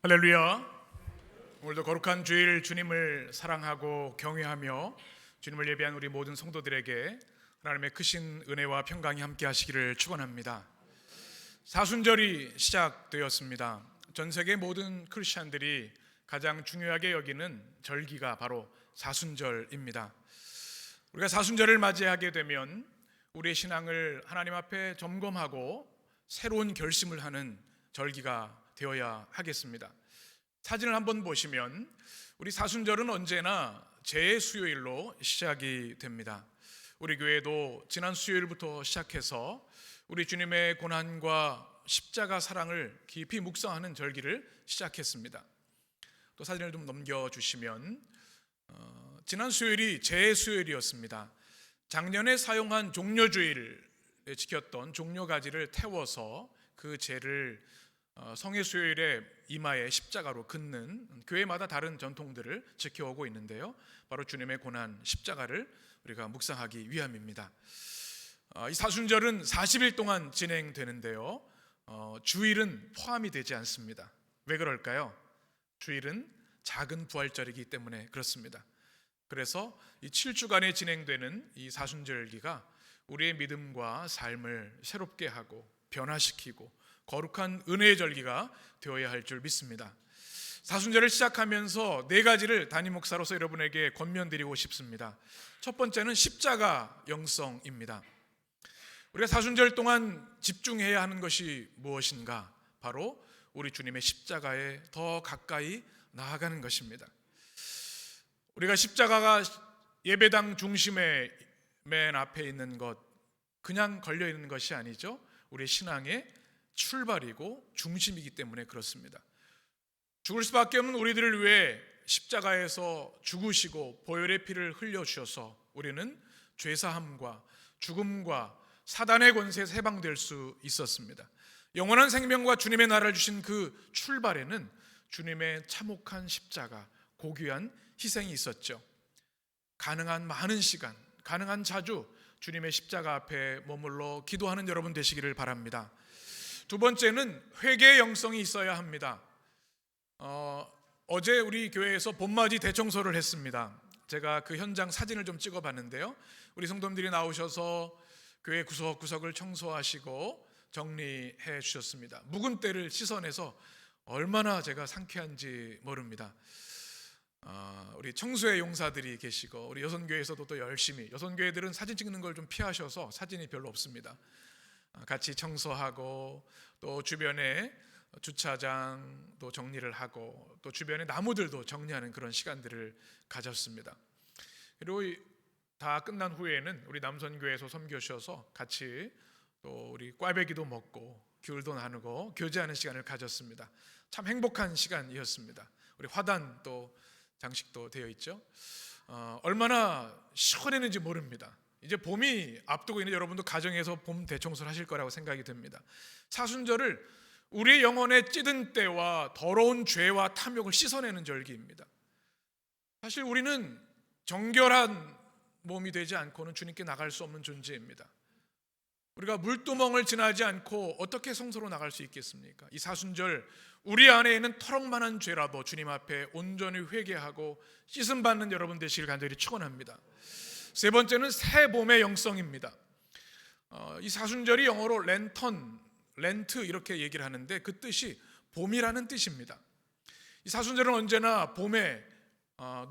할렐루야. 오늘도 거룩한 주일 주님을 사랑하고 경외하며 주님을 예배한 우리 모든 성도들에게 하나님의 크신 은혜와 평강이 함께 하시기를 축원합니다. 사순절이 시작되었습니다. 전 세계 모든 크리스찬들이 가장 중요하게 여기는 절기가 바로 사순절입니다. 우리가 사순절을 맞이하게 되면 우리의 신앙을 하나님 앞에 점검하고 새로운 결심을 하는 절기가 되어야 하겠습니다. 사진을 한번 보시면 우리 사순절은 언제나 재수요일로 시작이 됩니다. 우리 교회도 지난 수요일부터 시작해서 우리 주님의 고난과 십자가 사랑을 깊이 묵상하는 절기를 시작했습니다. 또 사진을 좀 넘겨주시면 지난 수요일이 재수요일이었습니다. 작년에 사용한 종려주일에 지켰던 종려가지를 태워서 그 재를 성의 수요일에 이마에 십자가로 긋는 교회마다 다른 전통들을 지켜오고 있는데요, 바로 주님의 고난 십자가를 우리가 묵상하기 위함입니다. 이 사순절은 40일 동안 진행되는데요, 주일은 포함이 되지 않습니다. 왜 그럴까요? 주일은 작은 부활절이기 때문에 그렇습니다. 그래서 이 7주간에 진행되는 이 사순절기가 우리의 믿음과 삶을 새롭게 하고 변화시키고 거룩한 은혜의 절기가 되어야 할 줄 믿습니다. 사순절을 시작하면서 네 가지를 담임 목사로서 여러분에게 권면드리고 싶습니다. 첫 번째는 십자가 영성입니다. 우리가 사순절 동안 집중해야 하는 것이 무엇인가? 바로 우리 주님의 십자가에 더 가까이 나아가는 것입니다. 우리가 십자가가 예배당 중심에 맨 앞에 있는 것, 그냥 걸려 있는 것이 아니죠. 우리의 신앙의 출발이고 중심이기 때문에 그렇습니다. 죽을 수밖에 없는 우리들을 위해 십자가에서 죽으시고 보혈의 피를 흘려주셔서 우리는 죄사함과 죽음과 사단의 권세에서 해방될 수 있었습니다. 영원한 생명과 주님의 나라를 주신 그 출발에는 주님의 참혹한 십자가, 고귀한 희생이 있었죠. 가능한 많은 시간, 가능한 자주 주님의 십자가 앞에 머물러 기도하는 여러분 되시기를 바랍니다. 두 번째는 회개의 영성이 있어야 합니다. 어제 우리 교회에서 봄맞이 대청소를 했습니다. 제가 그 현장 사진을 좀 찍어봤는데요, 우리 성도님들이 나오셔서 교회 구석구석을 청소하시고 정리해 주셨습니다. 묵은 때를 씻어내서 얼마나 제가 상쾌한지 모릅니다. 우리 청소의 용사들이 계시고 우리 여선교회에서도 또 열심히, 여선교회들은 사진 찍는 걸 좀 피하셔서 사진이 별로 없습니다. 같이 청소하고 또 주변에 주차장도 정리를 하고 또 주변에 나무들도 정리하는 그런 시간들을 가졌습니다. 그리고 다 끝난 후에는 우리 남선교회에서 섬겨주셔서 같이 또 우리 꽈배기도 먹고 귤도 나누고 교제하는 시간을 가졌습니다. 참 행복한 시간이었습니다. 우리 화단 또 장식도 되어 있죠. 얼마나 시원했는지 모릅니다. 이제 봄이 앞두고 있는 여러분도 가정에서 봄 대청소를 하실 거라고 생각이 듭니다. 사순절을 우리의 영혼의 찌든 때와 더러운 죄와 탐욕을 씻어내는 절기입니다. 사실 우리는 정결한 몸이 되지 않고는 주님께 나갈 수 없는 존재입니다. 우리가 물두멍을 지나지 않고 어떻게 성소로 나갈 수 있겠습니까? 이 사순절 우리 안에 있는 터럭만한 죄라도 주님 앞에 온전히 회개하고 씻음 받는 여러분 되시길 간절히 축원합니다. 세 번째는 새 봄의 영성입니다. 이 사순절이 영어로 렌트 이렇게 얘기를 하는데 그 뜻이 봄이라는 뜻입니다. 이 사순절은 언제나 봄에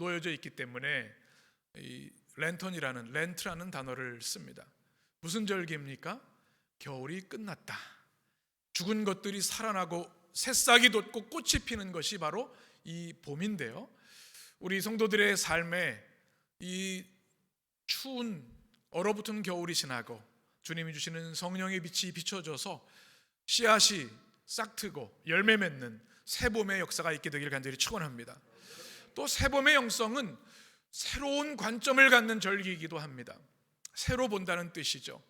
놓여져 있기 때문에 이 렌트라는 단어를 씁니다. 무슨 절기입니까? 겨울이 끝났다. 죽은 것들이 살아나고 새싹이 돋고 꽃이 피는 것이 바로 이 봄인데요, 우리 성도들의 삶에 이 추운 얼어붙은 겨울이 지나고 주님이 주시는 성령의 빛이 비춰져서 씨앗이 싹트고 열매 맺는 새봄의 역사가 있게 되기를 간절히 축원합니다. 또 새봄의 영성은 새로운 관점을 갖는 절기이기도 합니다. 새로 본다는 뜻이죠.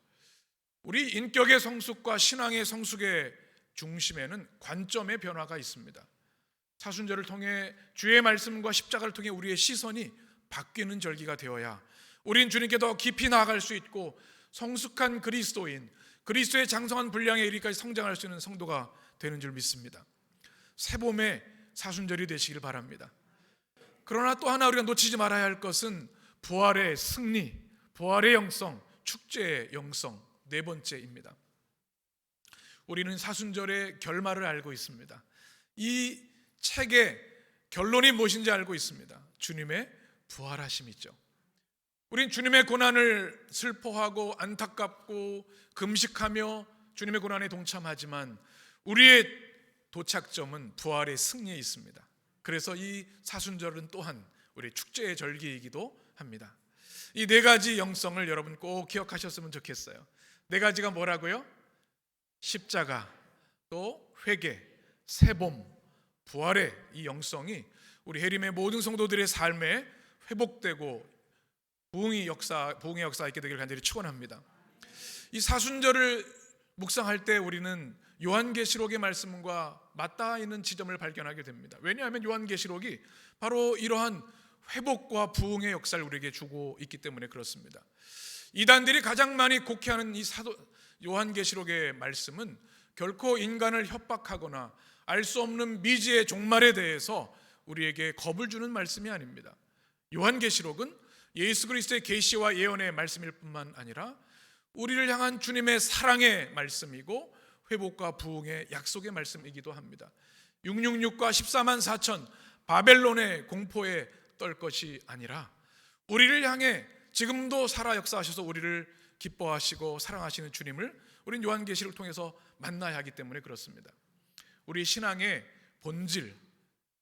우리 인격의 성숙과 신앙의 성숙의 중심에는 관점의 변화가 있습니다. 사순절을 통해 주의 말씀과 십자가를 통해 우리의 시선이 바뀌는 절기가 되어야 우린 주님께 더 깊이 나아갈 수 있고 성숙한 그리스도인, 그리스도의 장성한 분량에 이르기까지 성장할 수 있는 성도가 되는 줄 믿습니다. 새봄에 사순절이 되시길 바랍니다. 그러나 또 하나 우리가 놓치지 말아야 할 것은 부활의 승리, 부활의 영성, 축제의 영성, 네 번째입니다. 우리는 사순절의 결말을 알고 있습니다. 이 책의 결론이 무엇인지 알고 있습니다. 주님의 부활하심이죠. 우린 주님의 고난을 슬퍼하고 안타깝고 금식하며 주님의 고난에 동참하지만 우리의 도착점은 부활의 승리에 있습니다. 그래서 이 사순절은 또한 우리 축제의 절기이기도 합니다. 이 네 가지 영성을 여러분 꼭 기억하셨으면 좋겠어요. 네 가지가 뭐라고요? 십자가, 또 회개, 세봄, 부활의 이 영성이 우리 해림의 모든 성도들의 삶에 회복되고 부흥의 역사 있게 되기를 간절히 축원합니다. 이 사순절을 묵상할 때 우리는 요한계시록의 말씀과 맞닿아 있는 지점을 발견하게 됩니다. 왜냐하면 요한계시록이 바로 이러한 회복과 부흥의 역사를 우리에게 주고 있기 때문에 그렇습니다. 이단들이 가장 많이 곡해하는 이 요한계시록의 말씀은 결코 인간을 협박하거나 알 수 없는 미지의 종말에 대해서 우리에게 겁을 주는 말씀이 아닙니다. 요한계시록은 예수 그리스도의 계시와 예언의 말씀일 뿐만 아니라 우리를 향한 주님의 사랑의 말씀이고 회복과 부흥의 약속의 말씀이기도 합니다. 666과 14만 4천 바벨론의 공포에 떨 것이 아니라 우리를 향해 지금도 살아 역사하셔서 우리를 기뻐하시고 사랑하시는 주님을 우린 요한계시를 통해서 만나야 하기 때문에 그렇습니다. 우리 신앙의 본질,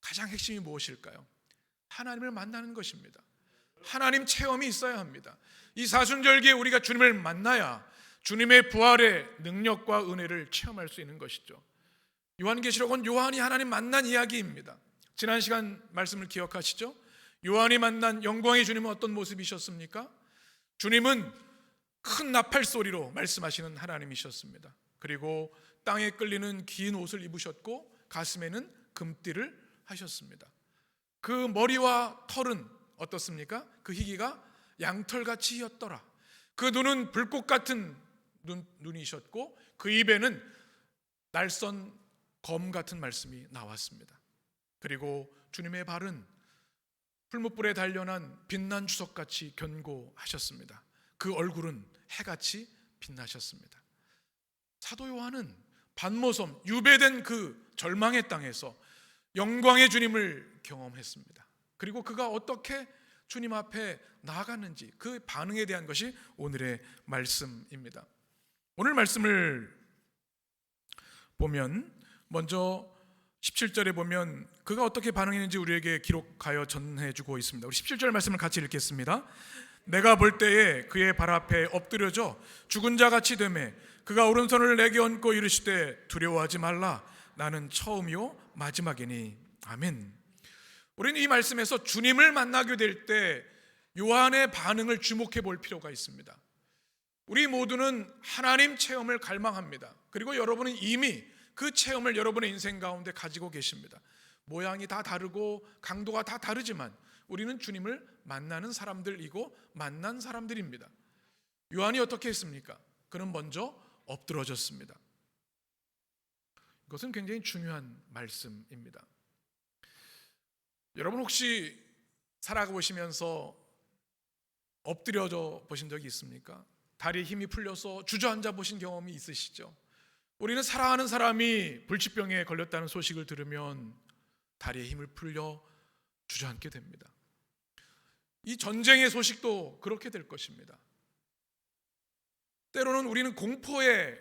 가장 핵심이 무엇일까요? 하나님을 만나는 것입니다. 하나님 체험이 있어야 합니다. 이 사순절기에 우리가 주님을 만나야 주님의 부활의 능력과 은혜를 체험할 수 있는 것이죠. 요한계시록은 요한이 하나님 만난 이야기입니다. 지난 시간 말씀을 기억하시죠? 요한이 만난 영광의 주님은 어떤 모습이셨습니까? 주님은 큰 나팔 소리로 말씀하시는 하나님이셨습니다. 그리고 땅에 끌리는 긴 옷을 입으셨고 가슴에는 금띠를 하셨습니다. 그 머리와 털은 어떻습니까? 그 희기가 양털같이 휘었더라. 그 눈은 불꽃 같은 눈이셨고 그 입에는 날선 검 같은 말씀이 나왔습니다. 그리고 주님의 발은 풀무불에 단련한 빛난 주석같이 견고하셨습니다. 그 얼굴은 해같이 빛나셨습니다. 사도 요한은 반모섬 유배된 그 절망의 땅에서 영광의 주님을 경험했습니다. 그리고 그가 어떻게 주님 앞에 나아갔는지 그 반응에 대한 것이 오늘의 말씀입니다. 오늘 말씀을 보면 먼저 17절에 보면 그가 어떻게 반응했는지 우리에게 기록하여 전해주고 있습니다. 우리 17절 말씀을 같이 읽겠습니다. 내가 볼 때에 그의 발 앞에 엎드려져 죽은 자같이 되매 그가 오른손을 내게 얹고 이르시되 두려워하지 말라 나는 처음이요 마지막이니. 아멘. 우리는 이 말씀에서 주님을 만나게 될 때 요한의 반응을 주목해 볼 필요가 있습니다. 우리 모두는 하나님 체험을 갈망합니다. 그리고 여러분은 이미 그 체험을 여러분의 인생 가운데 가지고 계십니다. 모양이 다 다르고 강도가 다 다르지만 우리는 주님을 만나는 사람들이고 만난 사람들입니다. 요한이 어떻게 했습니까? 그는 먼저 엎드러졌습니다. 이것은 굉장히 중요한 말씀입니다. 여러분 혹시 살아보시면서 엎드려져 보신 적이 있습니까? 다리에 힘이 풀려서 주저앉아 보신 경험이 있으시죠? 우리는 사랑하는 사람이 불치병에 걸렸다는 소식을 들으면 다리에 힘을 풀려 주저앉게 됩니다. 이 전쟁의 소식도 그렇게 될 것입니다. 때로는 우리는 공포의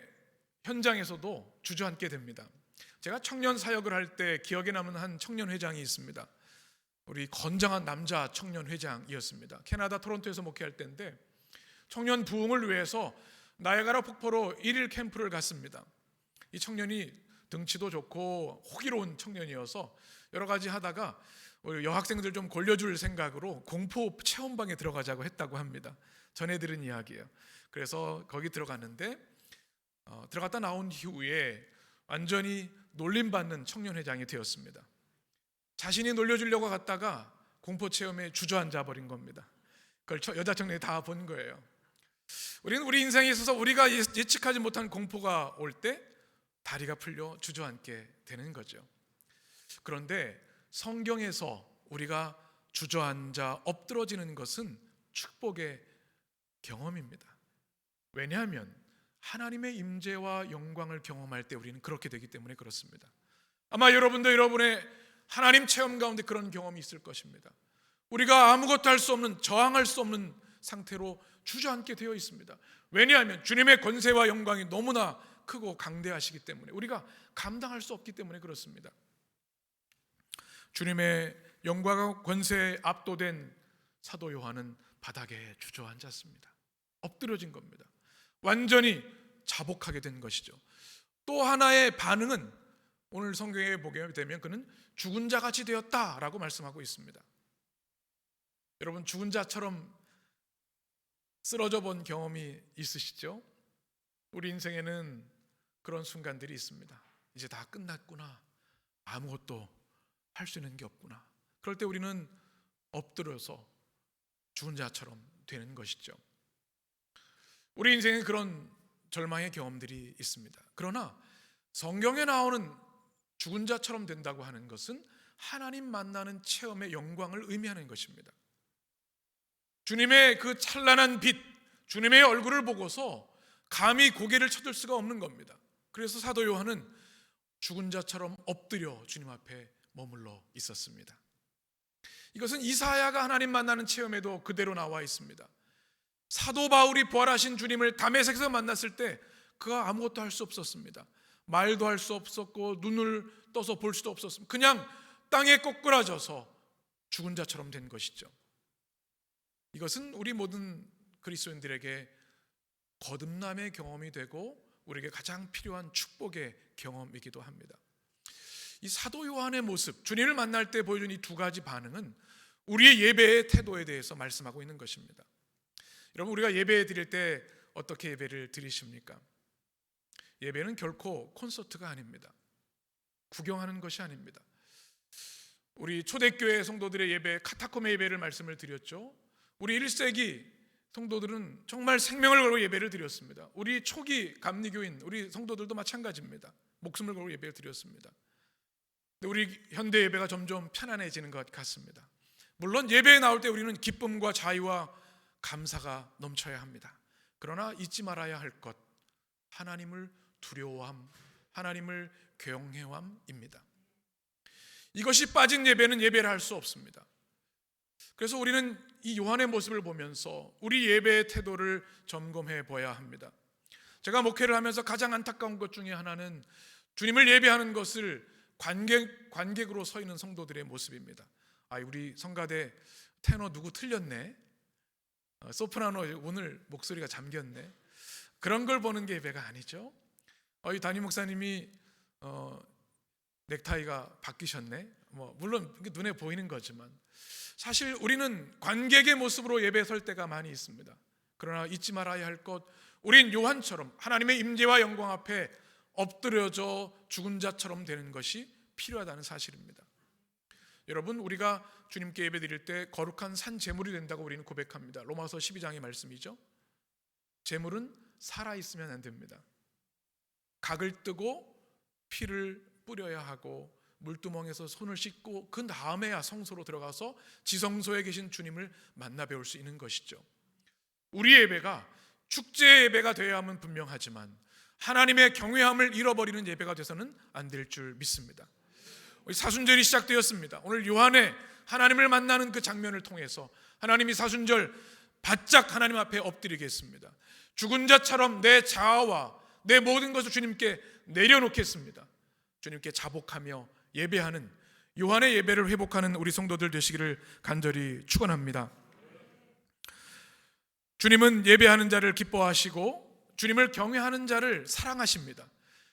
현장에서도 주저앉게 됩니다. 제가 청년 사역을 할 때 기억에 남은 한 청년 회장이 있습니다. 우리 건장한 남자 청년 회장이었습니다. 캐나다 토론토에서 목회할 때인데 청년 부흥을 위해서 나이아가라 폭포로 1일 캠프를 갔습니다. 이 청년이 등치도 좋고 호기로운 청년이어서 여러 가지 하다가 여학생들 좀 골려줄 생각으로 공포 체험방에 들어가자고 했다고 합니다. 전해 들은 이야기예요. 그래서 거기 들어갔는데 들어갔다 나온 이후에 완전히 놀림받는 청년 회장이 되었습니다. 자신이 놀려주려고 갔다가 공포 체험에 주저앉아 버린 겁니다. 그걸 여자 청년이 다 본 거예요. 우리는 우리 인생에 있어서 우리가 예측하지 못한 공포가 올 때 다리가 풀려 주저앉게 되는 거죠. 그런데 성경에서 우리가 주저앉아 엎드러지는 것은 축복의 경험입니다. 왜냐하면 하나님의 임재와 영광을 경험할 때 우리는 그렇게 되기 때문에 그렇습니다. 아마 여러분도 여러분의 하나님 체험 가운데 그런 경험이 있을 것입니다. 우리가 아무것도 할 수 없는, 저항할 수 없는 상태로 주저앉게 되어 있습니다. 왜냐하면 주님의 권세와 영광이 너무나 크고 강대하시기 때문에, 우리가 감당할 수 없기 때문에 그렇습니다. 주님의 영광과 권세에 압도된 사도 요한은 바닥에 주저앉았습니다. 엎드려진 겁니다. 완전히 자복하게 된 것이죠. 또 하나의 반응은 오늘 성경에 보게 되면 그는 죽은 자같이 되었다라고 말씀하고 있습니다. 여러분, 죽은 자처럼 쓰러져 본 경험이 있으시죠? 우리 인생에는 그런 순간들이 있습니다. 이제 다 끝났구나, 아무것도 할 수 있는 게 없구나. 그럴 때 우리는 엎드려서 죽은 자처럼 되는 것이죠. 우리 인생에 그런 절망의 경험들이 있습니다. 그러나 성경에 나오는 죽은 자처럼 된다고 하는 것은 하나님 만나는 체험의 영광을 의미하는 것입니다. 주님의 그 찬란한 빛, 주님의 얼굴을 보고서 감히 고개를 쳐들 수가 없는 겁니다. 그래서 사도 요한은 죽은 자처럼 엎드려 주님 앞에 머물러 있었습니다. 이것은 이사야가 하나님 만나는 체험에도 그대로 나와 있습니다. 사도 바울이 부활하신 주님을 다메섹에서 만났을 때 그가 아무것도 할 수 없었습니다. 말도 할 수 없었고 눈을 떠서 볼 수도 없었습니다. 그냥 땅에 꼬꾸라져서 죽은 자처럼 된 것이죠. 이것은 우리 모든 그리스도인들에게 거듭남의 경험이 되고 우리에게 가장 필요한 축복의 경험이기도 합니다. 이 사도 요한의 모습, 주님을 만날 때 보여준 이 두 가지 반응은 우리의 예배의 태도에 대해서 말씀하고 있는 것입니다. 여러분, 우리가 예배 드릴 때 어떻게 예배를 드리십니까? 예배는 결코 콘서트가 아닙니다. 구경하는 것이 아닙니다. 우리 초대교회 성도들의 예배, 카타콤의 예배를 말씀을 드렸죠. 우리 1세기 성도들은 정말 생명을 걸고 예배를 드렸습니다. 우리 초기 감리교인 우리 성도들도 마찬가지입니다. 목숨을 걸고 예배를 드렸습니다. 근데 우리 현대 예배가 점점 편안해지는 것 같습니다. 물론 예배에 나올 때 우리는 기쁨과 자유와 감사가 넘쳐야 합니다. 그러나 잊지 말아야 할 것, 하나님을 두려워함, 하나님을 경외함입니다. 이것이 빠진 예배는 예배를 할 수 없습니다. 그래서 우리는 이 요한의 모습을 보면서 우리 예배의 태도를 점검해 봐야 합니다. 제가 목회를 하면서 가장 안타까운 것 중에 하나는 주님을 예배하는 것을 관객으로 서 있는 성도들의 모습입니다. 우리 성가대 테너 누구 틀렸네, 소프라노 오늘 목소리가 잠겼네, 그런 걸 보는 게 예배가 아니죠. 이 담임 목사님이 넥타이가 바뀌셨네, 물론 눈에 보이는 거지만 사실 우리는 관객의 모습으로 예배에 설 때가 많이 있습니다. 그러나 잊지 말아야 할 것, 우린 요한처럼 하나님의 임재와 영광 앞에 엎드려져 죽은 자처럼 되는 것이 필요하다는 사실입니다. 여러분, 우리가 주님께 예배 드릴 때 거룩한 산 제물이 된다고 우리는 고백합니다. 로마서 12장의 말씀이죠. 제물은 살아있으면 안 됩니다. 각을 뜨고 피를 뿌려야 하고 물두멍에서 손을 씻고 그 다음에야 성소로 들어가서 지성소에 계신 주님을 만나 뵈올 수 있는 것이죠. 우리 예배가 축제 예배가 되어야 하면 분명하지만 하나님의 경외함을 잃어버리는 예배가 돼서는 안 될 줄 믿습니다. 사순절이 시작되었습니다. 오늘 요한의 하나님을 만나는 그 장면을 통해서 하나님이 사순절 바짝 하나님 앞에 엎드리겠습니다. 죽은 자처럼 내 자아와 내 모든 것을 주님께 내려놓겠습니다. 주님께 자복하며 예배하는 요한의 예배를 회복하는 우리 성도들 되시기를 간절히 축원합니다. 주님은 예배하는 자를 기뻐하시고 주님을 경외하는 자를 사랑하십니다.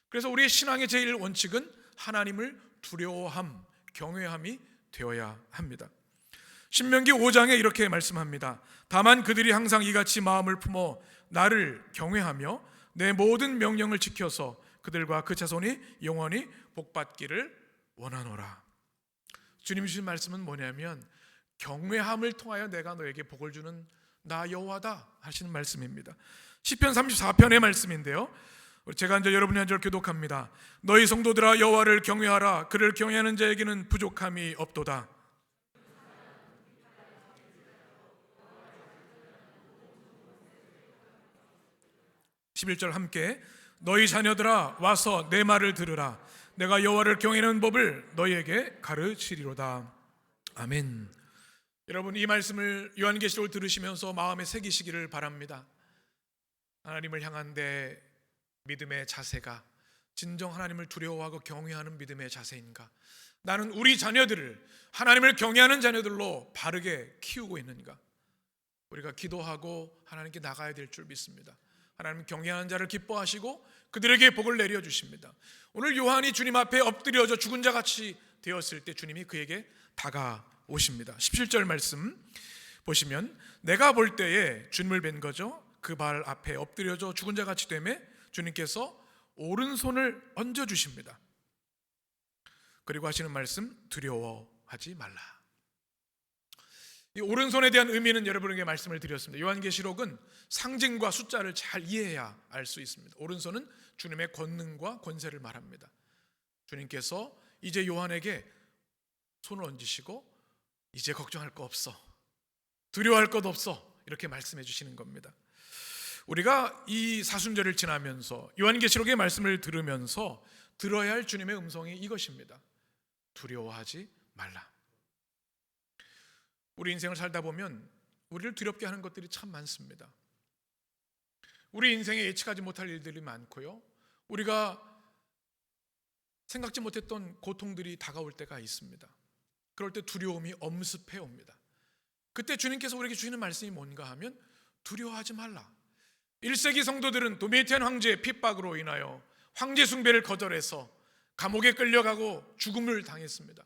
그래서 우리의 신앙의 제일 원칙은 하나님을 두려워함, 경외함이 되어야 합니다. 신명기 5장에 이렇게 말씀합니다. 다만 그들이 항상 이같이 마음을 품어 나를 경외하며 내 모든 명령을 지켜서 그들과 그 자손이 영원히 복받기를 원하노라. 주님 주신 말씀은 뭐냐면 경외함을 통하여 내가 너에게 복을 주는 나 여호와다 하시는 말씀입니다. 시편 34편의 말씀인데요, 제가 이제 여러분이 한 절 교독합니다. 너희 성도들아 여호와를 경외하라. 그를 경외하는 자에게는 부족함이 없도다. 11절 함께 너희 자녀들아 와서 내 말을 들으라. 내가 여호와를 경외하는 법을 너희에게 가르치리로다. 아멘. 여러분, 이 말씀을 요한계시록을 들으시면서 마음에 새기시기를 바랍니다. 하나님을 향한 내 믿음의 자세가 진정 하나님을 두려워하고 경외하는 믿음의 자세인가? 나는 우리 자녀들을 하나님을 경외하는 자녀들로 바르게 키우고 있는가? 우리가 기도하고 하나님께 나가야 될 줄 믿습니다. 하나님 경외하는 자를 기뻐하시고 그들에게 복을 내려주십니다. 오늘 요한이 주님 앞에 엎드려져 죽은 자같이 되었을 때 주님이 그에게 다가오십니다. 17절 말씀 보시면 내가 볼 때에 주님을 뵌 거죠. 그 발 앞에 엎드려져 죽은 자같이 되매 주님께서 오른손을 얹어주십니다. 그리고 하시는 말씀 두려워하지 말라. 이 오른손에 대한 의미는 여러분에게 말씀을 드렸습니다. 요한계시록은 상징과 숫자를 잘 이해해야 알 수 있습니다. 오른손은 주님의 권능과 권세를 말합니다. 주님께서 이제 요한에게 손을 얹으시고 이제 걱정할 거 없어, 두려워할 것 없어, 이렇게 말씀해 주시는 겁니다. 우리가 이 사순절을 지나면서 요한계시록의 말씀을 들으면서 들어야 할 주님의 음성이 이것입니다. 두려워하지 말라. 우리 인생을 살다 보면 우리를 두렵게 하는 것들이 참 많습니다. 우리 인생에 예측하지 못할 일들이 많고요, 우리가 생각지 못했던 고통들이 다가올 때가 있습니다. 그럴 때 두려움이 엄습해 옵니다. 그때 주님께서 우리에게 주시는 말씀이 뭔가 하면 두려워하지 말라. 1세기 성도들은 도미티안 황제의 핍박으로 인하여 황제 숭배를 거절해서 감옥에 끌려가고 죽음을 당했습니다.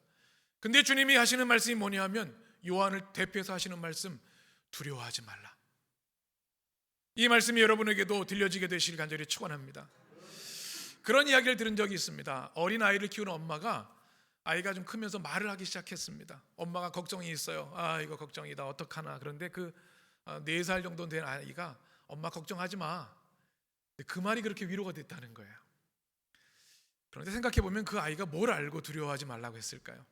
근데 주님이 하시는 말씀이 뭐냐 하면 요한을 대표해서 하시는 말씀, 두려워하지 말라. 이 말씀이 여러분에게도 들려지게 되시길 간절히 축원합니다. 그런 이야기를 들은 적이 있습니다. 어린 아이를 키우는 엄마가 아이가 좀 크면서 말을 하기 시작했습니다. 엄마가 걱정이 있어요. 아, 이거 걱정이다, 어떡하나. 그런데 그 4살 정도 된 아이가 엄마 걱정하지 마. 그 말이 그렇게 위로가 됐다는 거예요. 그런데 생각해 보면 그 아이가 뭘 알고 두려워하지 말라고 했을까요?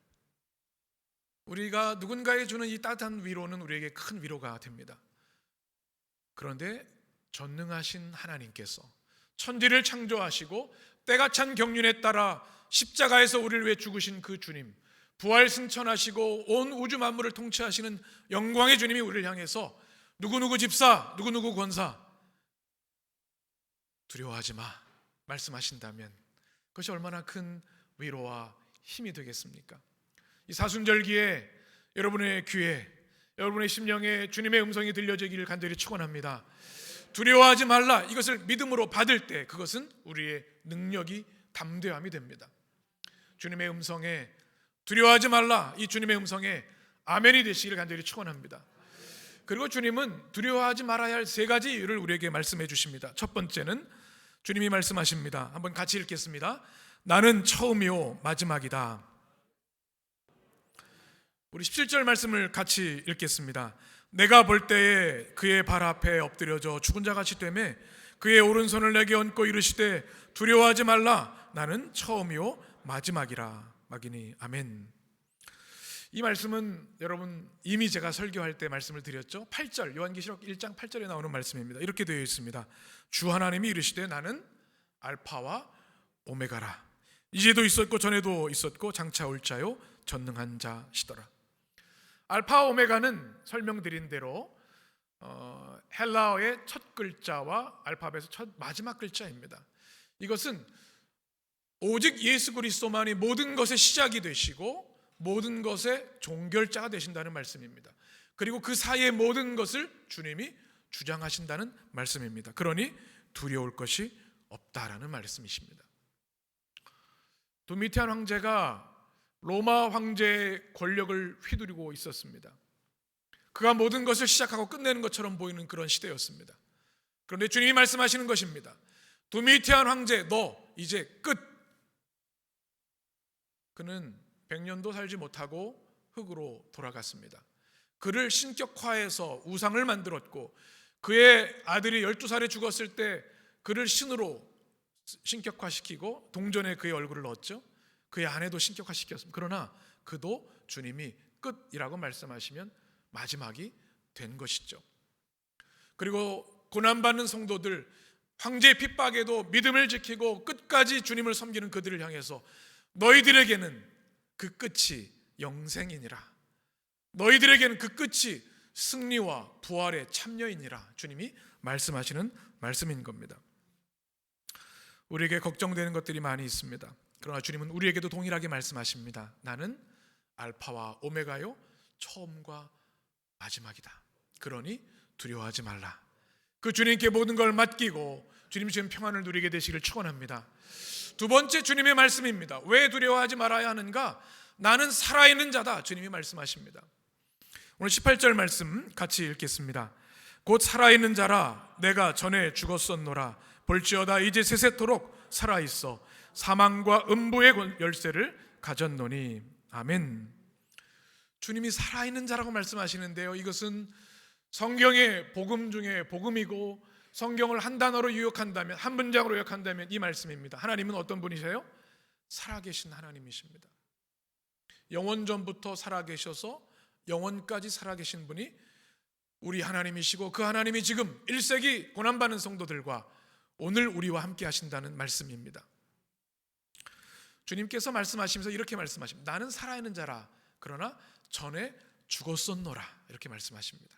우리가 누군가에게 주는 이 따뜻한 위로는 우리에게 큰 위로가 됩니다. 그런데 전능하신 하나님께서 천지를 창조하시고 때가 찬 경륜에 따라 십자가에서 우리를 위해 죽으신 그 주님, 부활 승천하시고 온 우주 만물을 통치하시는 영광의 주님이 우리를 향해서 누구누구 집사, 누구누구 권사 두려워하지 마 말씀하신다면 그것이 얼마나 큰 위로와 힘이 되겠습니까? 이 사순절기에 여러분의 귀에, 여러분의 심령에 주님의 음성이 들려지기를 간절히 축원합니다. 두려워하지 말라, 이것을 믿음으로 받을 때 그것은 우리의 능력이 담대함이 됩니다. 주님의 음성에 두려워하지 말라, 이 주님의 음성에 아멘이 되시기를 간절히 축원합니다. 그리고 주님은 두려워하지 말아야 할 3가지 이유를 우리에게 말씀해 주십니다. 첫 번째는 주님이 말씀하십니다. 한번 같이 읽겠습니다. 나는 처음이요 마지막이다. 우리 17절 말씀을 같이 읽겠습니다. 내가 볼 때에 그의 발 앞에 엎드려져 죽은 자같이 되매 그의 오른손을 내게 얹고 이르시되 두려워하지 말라, 나는 처음이요 마지막이라. 막이니 아멘. 이 말씀은 여러분 이미 제가 설교할 때 말씀을 드렸죠. 8절, 요한계시록 1장 8절에 나오는 말씀입니다. 이렇게 되어 있습니다. 주 하나님이 이르시되 나는 알파와 오메가라. 이제도 있었고 전에도 있었고 장차 올 자요 전능한 자시더라. 알파와 오메가는 설명드린 대로 헬라어의 첫 글자와 알파벳의 첫 마지막 글자입니다. 이것은 오직 예수 그리스도만이 모든 것의 시작이 되시고 모든 것의 종결자가 되신다는 말씀입니다. 그리고 그 사이의 모든 것을 주님이 주장하신다는 말씀입니다. 그러니 두려울 것이 없다라는 말씀이십니다. 도미티안 황제가 로마 황제의 권력을 휘두르고 있었습니다. 그가 모든 것을 시작하고 끝내는 것처럼 보이는 그런 시대였습니다. 그런데 주님이 말씀하시는 것입니다. 도미티안 황제, 너 이제 끝. 그는 100년도 살지 못하고 흙으로 돌아갔습니다. 그를 신격화해서 우상을 만들었고 그의 아들이 12살에 죽었을 때 그를 신으로 신격화시키고 동전에 그의 얼굴을 넣었죠. 그의 아내도 신격화시켰습니다. 그러나 그도 주님이 끝이라고 말씀하시면 마지막이 된 것이죠. 그리고 고난받는 성도들, 황제의 핍박에도 믿음을 지키고 끝까지 주님을 섬기는 그들을 향해서 너희들에게는 그 끝이 영생이니라, 너희들에게는 그 끝이 승리와 부활의 참여이니라 주님이 말씀하시는 말씀인 겁니다. 우리에게 걱정되는 것들이 많이 있습니다. 그러나 주님은 우리에게도 동일하게 말씀하십니다. 나는 알파와 오메가요, 처음과 마지막이다. 그러니 두려워하지 말라. 그 주님께 모든 걸 맡기고 주님 주신 평안을 누리게 되시기를 축원합니다. 두 번째 주님의 말씀입니다. 왜 두려워하지 말아야 하는가? 나는 살아있는 자다. 주님이 말씀하십니다. 오늘 18절 말씀 같이 읽겠습니다. 곧 살아있는 자라 내가 전에 죽었었노라. 볼지어다 이제 세세토록 살아있어 사망과 음부의 열쇠를 가졌노니. 아멘. 주님이 살아있는 자라고 말씀하시는데요, 이것은 성경의 복음 중에 복음이고 성경을 한 단어로 요약한다면, 한 문장으로 요약한다면 이 말씀입니다. 하나님은 어떤 분이세요? 살아계신 하나님이십니다. 영원전부터 살아계셔서 영원까지 살아계신 분이 우리 하나님이시고, 그 하나님이 지금 1세기 고난받는 성도들과 오늘 우리와 함께 하신다는 말씀입니다. 주님께서 말씀하시면서 이렇게 말씀하십니다. 나는 살아있는 자라, 그러나 전에 죽었었노라, 이렇게 말씀하십니다.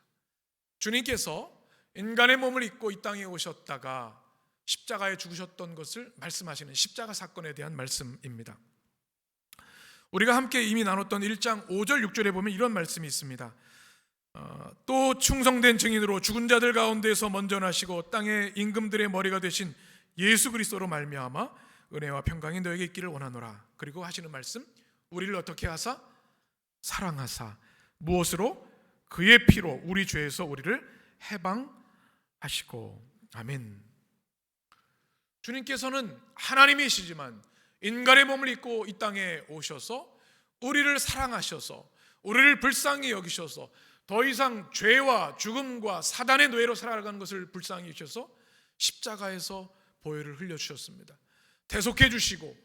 주님께서 인간의 몸을 입고 이 땅에 오셨다가 십자가에 죽으셨던 것을 말씀하시는 십자가 사건에 대한 말씀입니다. 우리가 함께 이미 나눴던 1장 5절 6절에 보면 이런 말씀이 있습니다. 또 충성된 증인으로 죽은 자들 가운데서 먼저 나시고 땅의 임금들의 머리가 되신 예수 그리스도로 말미암아 은혜와 평강이 너에게 있기를 원하노라. 그리고 하시는 말씀, 우리를 어떻게 하사? 사랑하사 무엇으로? 그의 피로 우리 죄에서 우리를 해방하시고. 아멘. 주님께서는 하나님이시지만 인간의 몸을 입고 이 땅에 오셔서 우리를 사랑하셔서 우리를 불쌍히 여기셔서 더 이상 죄와 죽음과 사단의 노예로 살아가는 것을 불쌍히 여기셔서 십자가에서 보혈을 흘려주셨습니다. 대속해 주시고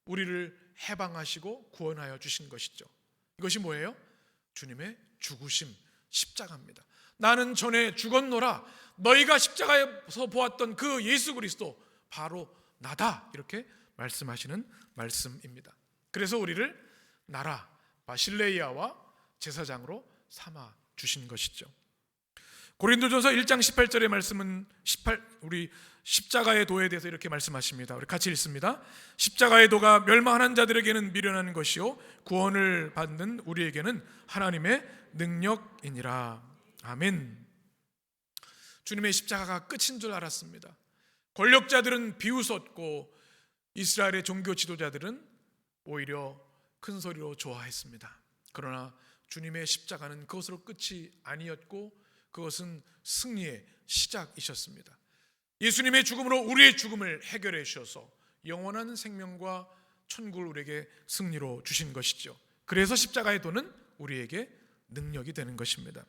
우리를 해방하시고 구원하여 주신 것이죠. 이것이 뭐예요? 주님의 죽으심, 십자가입니다. 나는 전에 죽었노라. 너희가 십자가에서 보았던 그 예수 그리스도 바로 나다, 이렇게 말씀하시는 말씀입니다. 그래서 우리를 나라 바실레이아와 제사장으로 삼아 주신 것이죠. 고린도전서 1장 18절의 말씀은 우리 십자가의 도에 대해서 이렇게 말씀하십니다. 우리 같이 읽습니다. 십자가의 도가 멸망하는 자들에게는 미련한 것이요 구원을 받는 우리에게는 하나님의 능력이니라. 아멘. 주님의 십자가가 끝인 줄 알았습니다. 권력자들은 비웃었고 이스라엘의 종교 지도자들은 오히려 큰 소리로 좋아했습니다. 그러나 주님의 십자가는 그것으로 끝이 아니었고 그것은 승리의 시작이셨습니다. 예수님의 죽음으로 우리의 죽음을 해결해 주셔서 영원한 생명과 천국을 우리에게 승리로 주신 것이죠. 그래서 십자가의 도는 우리에게 능력이 되는 것입니다.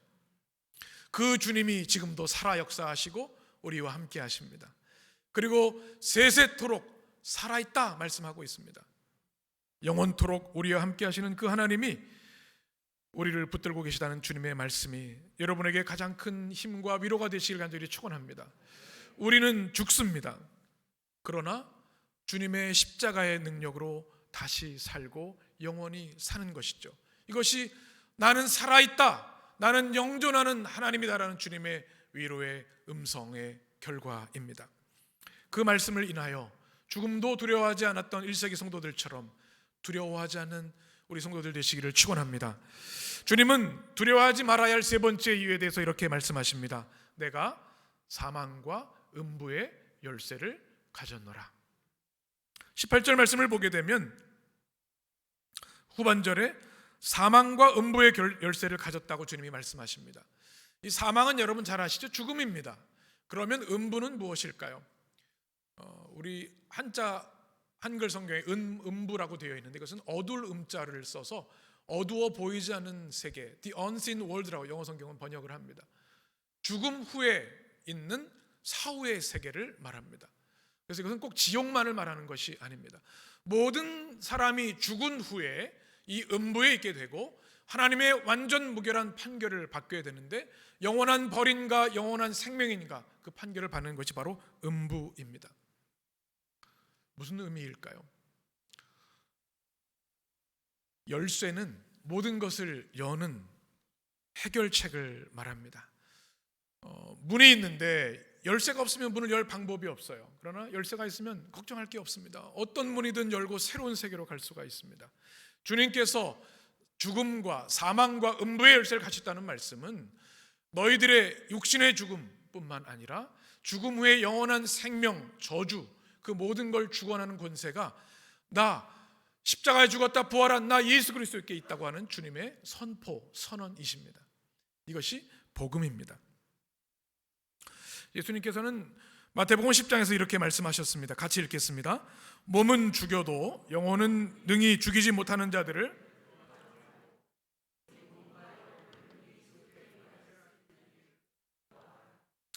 그 주님이 지금도 살아 역사하시고 우리와 함께 하십니다. 그리고 세세토록 살아있다 말씀하고 있습니다. 영원토록 우리와 함께 하시는 그 하나님이 우리를 붙들고 계시다는 주님의 말씀이 여러분에게 가장 큰 힘과 위로가 되시길 간절히 축원합니다. 우리는 죽습니다. 그러나 주님의 십자가의 능력으로 다시 살고 영원히 사는 것이죠. 이것이 나는 살아있다, 나는 영존하는 하나님이다라는 주님의 위로의 음성의 결과입니다. 그 말씀을 인하여 죽음도 두려워하지 않았던 1세기 성도들처럼 두려워하지 않는 우리 성도들 되시기를 축원합니다. 주님은 두려워하지 말아야 할 세 번째 이유에 대해서 이렇게 말씀하십니다. 내가 사망과 음부의 열쇠를 가졌노라. 18절 말씀을 보게 되면 후반절에 사망과 음부의 열쇠를 가졌다고 주님이 말씀하십니다. 이 사망은 여러분 잘 아시죠? 죽음입니다. 그러면 음부는 무엇일까요? 우리 한글 성경에 음부라고 되어 있는데 이것은 어두울 음자를 써서 어두워 보이지 않는 세계, The Unseen World라고 영어 성경은 번역을 합니다. 죽음 후에 있는 사후의 세계를 말합니다. 그래서 이것은 꼭 지옥만을 말하는 것이 아닙니다. 모든 사람이 죽은 후에 이 음부에 있게 되고 하나님의 완전 무결한 판결을 받게 되는데, 영원한 벌인가 영원한 생명인가 그 판결을 받는 것이 바로 음부입니다. 무슨 의미일까요? 열쇠는 모든 것을 여는 해결책을 말합니다. 문이 있는데 열쇠가 없으면 문을 열 방법이 없어요. 그러나 열쇠가 있으면 걱정할 게 없습니다. 어떤 문이든 열고 새로운 세계로 갈 수가 있습니다. 주님께서 죽음과 사망과 음부의 열쇠를 가졌다는 말씀은 너희들의 육신의 죽음뿐만 아니라 죽음 후에 영원한 생명, 저주, 그 모든 걸 주관하는 권세가 나 십자가에 죽었다 부활한 나 예수 그리스도께 있다고 하는 주님의 선포, 선언이십니다. 이것이 복음입니다. 예수님께서는 마태복음 10장에서 이렇게 말씀하셨습니다. 같이 읽겠습니다. 몸은 죽여도 영혼은 능히 죽이지 못하는 자들을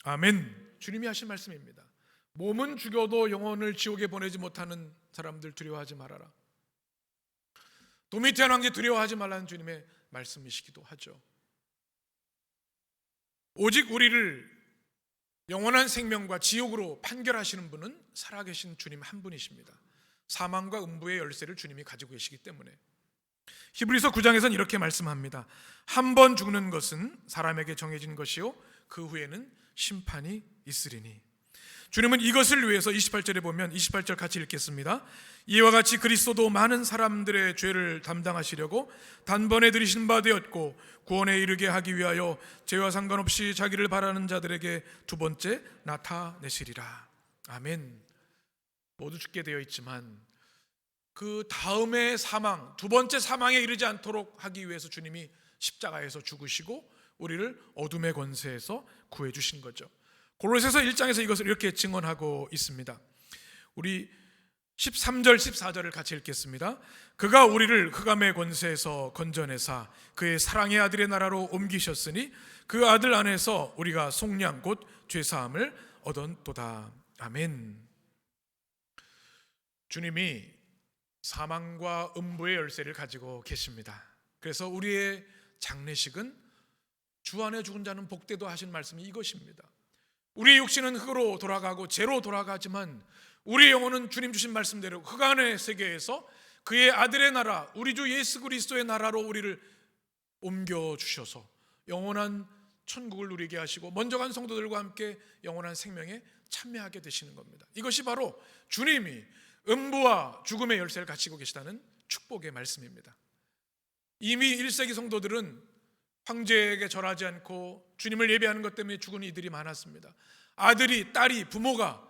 아멘. 주님이 하신 말씀입니다. 몸은 죽여도 영혼을 지옥에 보내지 못하는 사람들 두려워하지 말아라. 도미티안 황제 두려워하지 말라는 주님의 말씀이시기도 하죠. 오직 우리를 영원한 생명과 지옥으로 판결하시는 분은 살아계신 주님 한 분이십니다. 사망과 음부의 열쇠를 주님이 가지고 계시기 때문에. 히브리서 9장에서는 이렇게 말씀합니다. 한 번 죽는 것은 사람에게 정해진 것이요 그 후에는 심판이 있으리니. 주님은 이것을 위해서 28절에 보면 28절 같이 읽겠습니다. 이와 같이 그리스도도 많은 사람들의 죄를 담당하시려고 단번에 들이신 바 되었고 구원에 이르게 하기 위하여 죄와 상관없이 자기를 바라는 자들에게 두 번째 나타내시리라. 아멘. 모두 죽게 되어 있지만 그 다음의 사망, 두 번째 사망에 이르지 않도록 하기 위해서 주님이 십자가에서 죽으시고 우리를 어둠의 권세에서 구해 주신 거죠. 골로새서 1장에서 이것을 이렇게 증언하고 있습니다. 우리 13절 14절을 같이 읽겠습니다. 그가 우리를 흑암의 권세에서 건져내사 그의 사랑의 아들의 나라로 옮기셨으니 그 아들 안에서 우리가 속량 곧 죄사함을 얻었도다. 아멘. 주님이 사망과 음부의 열쇠를 가지고 계십니다. 그래서 우리의 장례식은 주 안에 죽은 자는 복되도 하신 말씀이 이것입니다. 우리의 육신은 흙으로 돌아가고 죄로 돌아가지만 우리의 영혼은 주님 주신 말씀대로 흑 안의 세계에서 그의 아들의 나라, 우리 주 예수 그리스도의 나라로 우리를 옮겨주셔서 영원한 천국을 누리게 하시고 먼저 간 성도들과 함께 영원한 생명에 참여하게 되시는 겁니다. 이것이 바로 주님이 음부와 죽음의 열쇠를 가지고 계시다는 축복의 말씀입니다. 이미 1세기 성도들은 황제에게 절하지 않고 주님을 예배하는 것 때문에 죽은 이들이 많았습니다. 아들이, 딸이, 부모가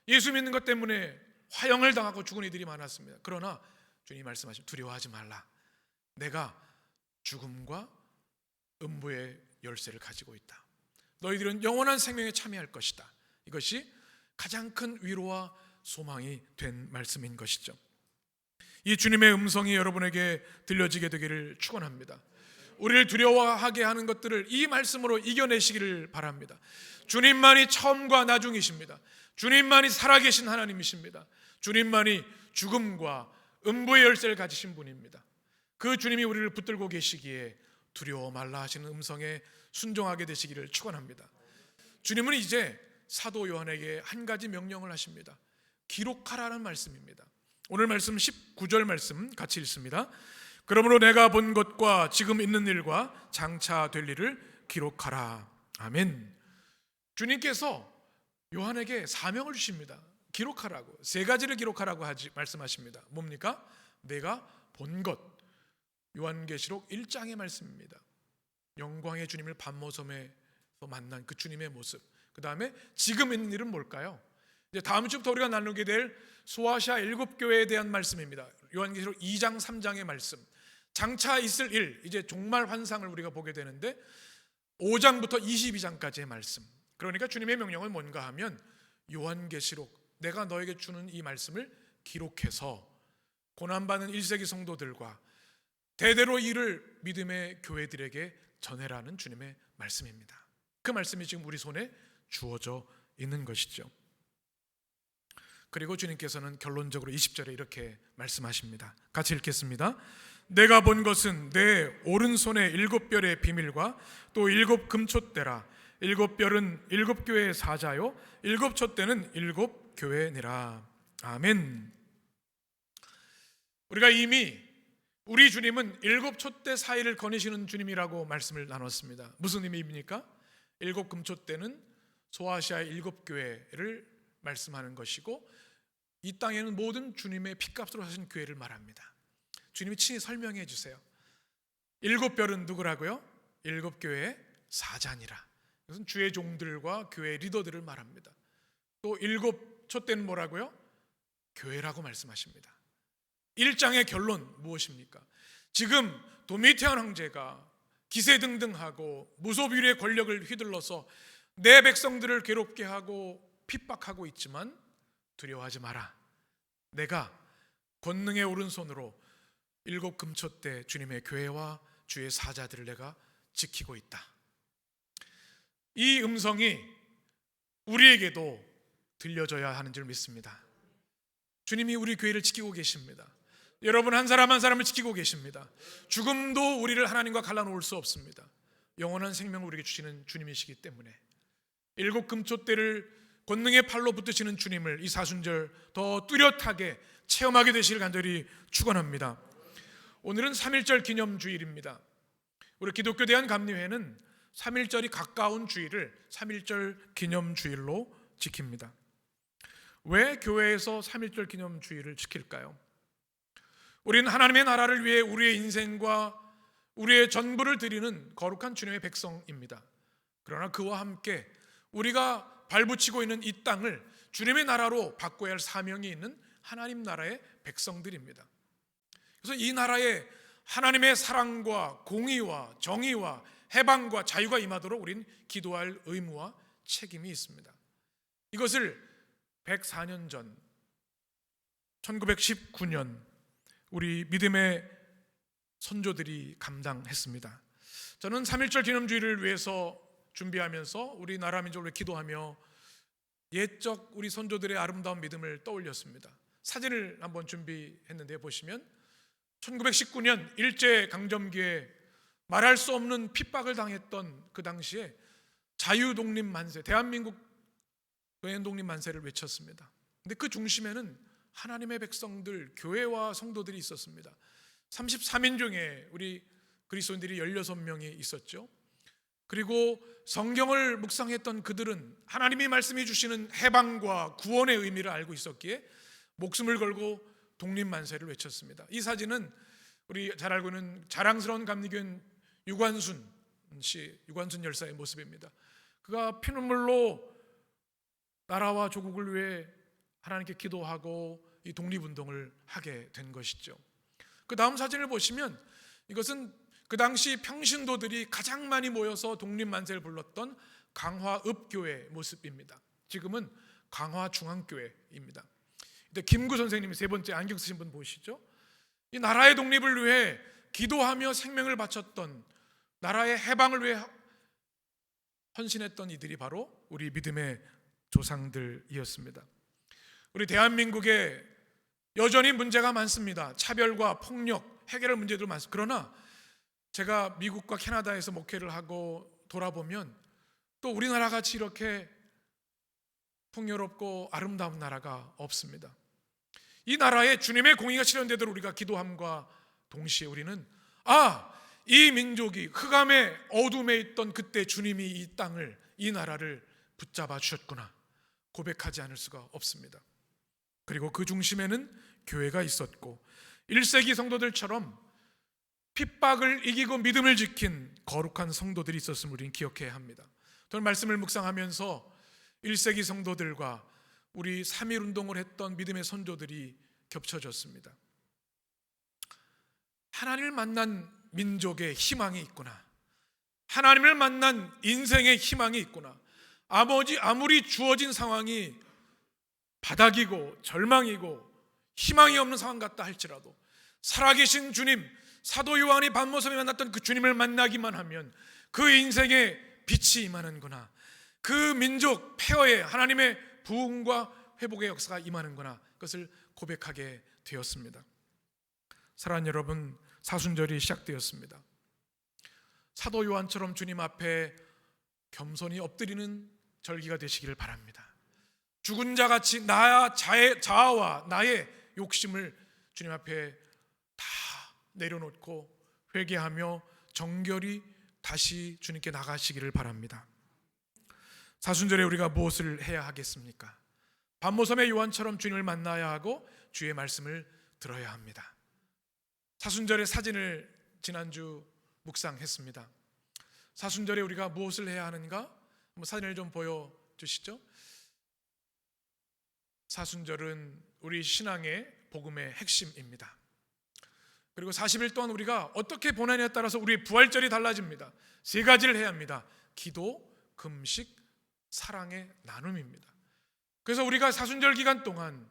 예수 믿는 것 때문에 화형을 당하고 죽은 이들이 많았습니다. 그러나 주님이 말씀하시면 두려워하지 말라. 내가 죽음과 음부의 열쇠를 가지고 있다. 너희들은 영원한 생명에 참여할 것이다. 이것이 가장 큰 위로와 소망이 된 말씀인 것이죠. 이 주님의 음성이 여러분에게 들려지게 되기를 축원합니다. 우리를 두려워하게 하는 것들을 이 말씀으로 이겨내시기를 바랍니다. 주님만이 처음과 나중이십니다. 주님만이 살아계신 하나님이십니다. 주님만이 죽음과 음부의 열쇠를 가지신 분입니다. 그 주님이 우리를 붙들고 계시기에 두려워 말라 하시는 음성에 순종하게 되시기를 축원합니다. 주님은 이제 사도 요한에게 한 가지 명령을 하십니다. 기록하라는 말씀입니다. 오늘 말씀 19절 말씀 같이 읽습니다. 그러므로 내가 본 것과 지금 있는 일과 장차 될 일을 기록하라. 아멘. 주님께서 요한에게 사명을 주십니다. 기록하라고. 세 가지를 기록하라고 말씀하십니다. 뭡니까? 내가 본 것. 요한계시록 1장의 말씀입니다. 영광의 주님을 밤모섬에서 만난 그 주님의 모습. 그 다음에 지금 있는 일은 뭘까요? 이제 다음 주부터 우리가 나누게 될 소아시아 7교회에 대한 말씀입니다. 요한계시록 2장 3장의 말씀. 장차 있을 일, 이제 종말 환상을 우리가 보게 되는데 5장부터 22장까지의 말씀. 그러니까 주님의 명령은 뭔가 하면 요한계시록, 내가 너에게 주는 이 말씀을 기록해서 고난받는 1세기 성도들과 대대로 이를 믿음의 교회들에게 전해라는 주님의 말씀입니다. 그 말씀이 지금 우리 손에 주어져 있는 것이죠. 그리고 주님께서는 결론적으로 20절에 이렇게 말씀하십니다. 같이 읽겠습니다. 내가 본 것은 내 오른손의 7별의 비밀과 또 7 금촛대라. 7별은 7교회의 사자요 7 촛대는 7 교회니라. 아멘. 우리가 이미 우리 주님은 7 촛대 사이를 거니시는 주님이라고 말씀을 나눴습니다. 무슨 의미입니까? 7 금촛대는 소아시아의 7 교회를 말씀하는 것이고, 이 땅에는 모든 주님의 피값으로 하신 교회를 말합니다. 주님이 친히 설명해 주세요. 7별은 누구라고요? 7 교회의 사자니라. 이것은 주의 종들과 교회 리더들을 말합니다. 또 7 촛대는 뭐라고요? 교회라고 말씀하십니다. 1장의 결론 무엇입니까? 지금 도미티안 황제가 기세등등하고 무소불위의 권력을 휘둘러서 내 백성들을 괴롭게 하고 핍박하고 있지만 두려워하지 마라. 내가 권능의 오른손으로 7 금촛대 주님의 교회와 주의 사자들을 내가 지키고 있다. 이 음성이 우리에게도 들려져야 하는 줄 믿습니다. 주님이 우리 교회를 지키고 계십니다. 여러분 한 사람 한 사람을 지키고 계십니다. 죽음도 우리를 하나님과 갈라놓을 수 없습니다. 영원한 생명을 우리에게 주시는 주님이시기 때문에 7 금촛대를 권능의 팔로 붙드시는 주님을 이 사순절 더 뚜렷하게 체험하게 되시길 간절히 축원합니다. 오늘은 3.1절 기념주일입니다. 우리 기독교 대한감리회는 3.1절이 가까운 주일을 3.1절 기념주일로 지킵니다. 왜 교회에서 3.1절 기념주일을 지킬까요? 우리는 하나님의 나라를 위해 우리의 인생과 우리의 전부를 드리는 거룩한 주님의 백성입니다. 그러나 그와 함께 우리가 발붙이고 있는 이 땅을 주님의 나라로 바꿔야 할 사명이 있는 하나님 나라의 백성들입니다. 그래서 이 나라에 하나님의 사랑과 공의와 정의와 해방과 자유가 임하도록 우린 기도할 의무와 책임이 있습니다. 이것을 104년 전 1919년 우리 믿음의 선조들이 감당했습니다. 저는 3.1절 기념주의를 위해서 준비하면서 우리 나라 민족을 위해 기도하며 옛적 우리 선조들의 아름다운 믿음을 떠올렸습니다. 사진을 한번 준비했는데 보시면 1919년 일제강점기에 말할 수 없는 핍박을 당했던 그 당시에 자유독립만세, 대한민국 독립만세를 외쳤습니다. 근데 그 중심에는 하나님의 백성들, 교회와 성도들이 있었습니다. 33인중에 우리 그리스도인들이 16명이 있었죠. 그리고 성경을 묵상했던 그들은 하나님이 말씀해 주시는 해방과 구원의 의미를 알고 있었기에 목숨을 걸고 독립만세를 외쳤습니다. 이 사진은 우리 잘 알고 있는 자랑스러운 감리교인 유관순 열사의 모습입니다. 그가 피눈물로 나라와 조국을 위해 하나님께 기도하고 이 독립운동을 하게 된 것이죠. 그 다음 사진을 보시면 이것은 그 당시 평신도들이 가장 많이 모여서 독립만세를 불렀던 강화읍교회 모습입니다. 지금은 강화중앙교회입니다. 김구 선생님이 세 번째 안경 쓰신 분 보시죠. 이 나라의 독립을 위해 기도하며 생명을 바쳤던, 나라의 해방을 위해 헌신했던 이들이 바로 우리 믿음의 조상들이었습니다. 우리 대한민국에 여전히 문제가 많습니다. 차별과 폭력, 해결할 문제들 많습니다. 그러나 제가 미국과 캐나다에서 목회를 하고 돌아보면 또 우리나라 같이 이렇게 풍요롭고 아름다운 나라가 없습니다. 이 나라에 주님의 공의가 실현되도록 우리가 기도함과 동시에 우리는 이 민족이 흑암의 어둠에 있던 그때 주님이 이 땅을, 이 나라를 붙잡아 주셨구나 고백하지 않을 수가 없습니다. 그리고 그 중심에는 교회가 있었고 1세기 성도들처럼 핍박을 이기고 믿음을 지킨 거룩한 성도들이 있었음을 우리는 기억해야 합니다. 저는 말씀을 묵상하면서 1세기 성도들과 우리 3.1운동을 했던 믿음의 선조들이 겹쳐졌습니다. 하나님을 만난 민족의 희망이 있구나, 하나님을 만난 인생의 희망이 있구나. 아무리 주어진 상황이 바닥이고 절망이고 희망이 없는 상황 같다 할지라도 살아계신 주님, 사도 요한이 밤모섬에 만났던 그 주님을 만나기만 하면 그 인생에 빛이 임하는구나. 그 민족 폐허에 하나님의 부흥과 회복의 역사가 임하는 거나 그것을 고백하게 되었습니다. 사랑하는 여러분, 사순절이 시작되었습니다. 사도 요한처럼 주님 앞에 겸손히 엎드리는 절기가 되시기를 바랍니다. 죽은 자같이 자아와 나의 욕심을 주님 앞에 다 내려놓고 회개하며 정결히 다시 주님께 나가시기를 바랍니다. 사순절에 우리가 무엇을 해야 하겠습니까? 반모섬의 요한처럼 주님을 만나야 하고 주의 말씀을 들어야 합니다. 사순절의 사진을 지난주 묵상했습니다. 사순절에 우리가 무엇을 해야 하는가? 한번 사진을 좀 보여주시죠. 사순절은 우리 신앙의 복음의 핵심입니다. 그리고 40일 동안 우리가 어떻게 보내냐에 따라서 우리의 부활절이 달라집니다. 세 가지를 해야 합니다. 기도, 금식, 사랑의 나눔입니다. 그래서 우리가 사순절 기간 동안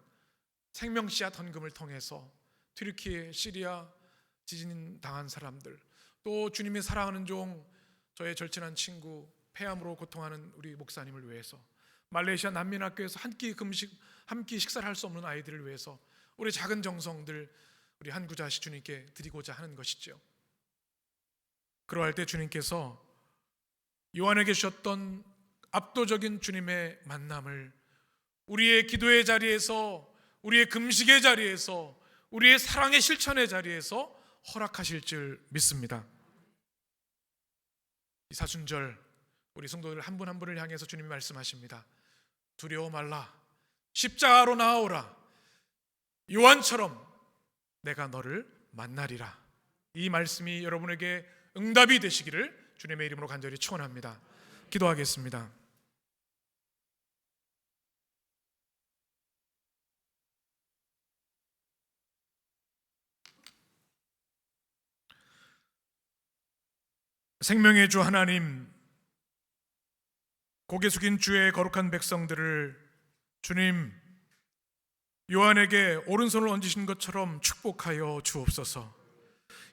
생명씨앗 헌금을 통해서 튀르키예, 시리아 지진 당한 사람들, 또 주님이 사랑하는 종, 저의 절친한 친구, 폐암으로 고통하는 우리 목사님을 위해서, 말레이시아 난민학교에서 한 끼 식사를 할 수 없는 아이들을 위해서 우리 작은 정성들 우리 한 구자씩 주님께 드리고자 하는 것이죠. 그러할 때 주님께서 요한에게 주셨던 압도적인 주님의 만남을 우리의 기도의 자리에서, 우리의 금식의 자리에서, 우리의 사랑의 실천의 자리에서 허락하실 줄 믿습니다. 이 사순절 우리 성도들 한 분 한 분을 향해서 주님이 말씀하십니다. 두려워 말라, 십자가로 나아오라, 요한처럼 내가 너를 만나리라. 이 말씀이 여러분에게 응답이 되시기를 주님의 이름으로 간절히 축원합니다. 기도하겠습니다. 생명의 주 하나님, 고개 숙인 주의 거룩한 백성들을 주님 요한에게 오른손을 얹으신 것처럼 축복하여 주옵소서.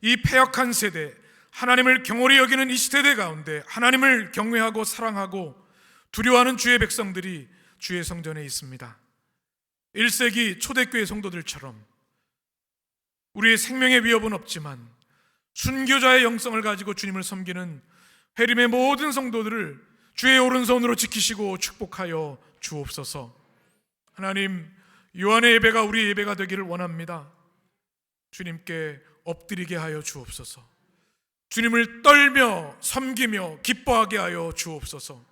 이 패역한 세대, 하나님을 경홀히 여기는 이 시대 가운데 하나님을 경외하고 사랑하고 두려워하는 주의 백성들이 주의 성전에 있습니다. 1세기 초대교회 성도들처럼 우리의 생명의 위협은 없지만 순교자의 영성을 가지고 주님을 섬기는 회림의 모든 성도들을 주의 오른손으로 지키시고 축복하여 주옵소서. 하나님, 요한의 예배가 우리의 예배가 되기를 원합니다. 주님께 엎드리게 하여 주옵소서. 주님을 떨며 섬기며 기뻐하게 하여 주옵소서.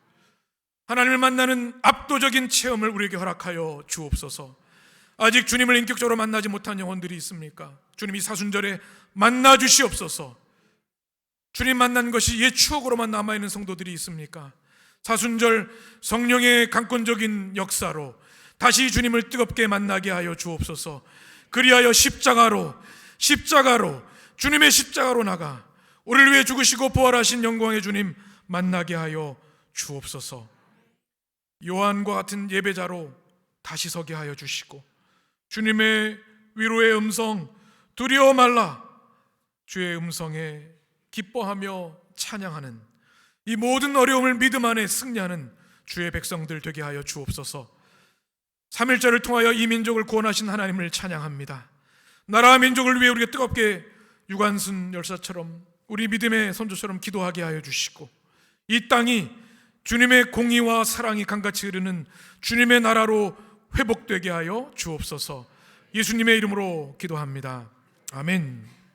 하나님을 만나는 압도적인 체험을 우리에게 허락하여 주옵소서. 아직 주님을 인격적으로 만나지 못한 영혼들이 있습니까? 주님이 사순절에 만나 주시옵소서. 주님 만난 것이 옛 추억으로만 남아있는 성도들이 있습니까? 사순절 성령의 강권적인 역사로 다시 주님을 뜨겁게 만나게 하여 주옵소서. 그리하여 십자가로 주님의 십자가로 나가 우리를 위해 죽으시고 부활하신 영광의 주님 만나게 하여 주옵소서. 요한과 같은 예배자로 다시 서게 하여 주시고 주님의 위로의 음성, 두려워 말라, 주의 음성에 기뻐하며 찬양하는 이 모든 어려움을 믿음 안에 승리하는 주의 백성들 되게 하여 주옵소서. 3.1절을 통하여 이 민족을 구원하신 하나님을 찬양합니다. 나라와 민족을 위해 우리가 뜨겁게 유관순 열사처럼 우리 믿음의 선조처럼 기도하게 하여 주시고 이 땅이 주님의 공의와 사랑이 강같이 흐르는 주님의 나라로 회복되게 하여 주옵소서. 예수님의 이름으로 기도합니다. 아멘.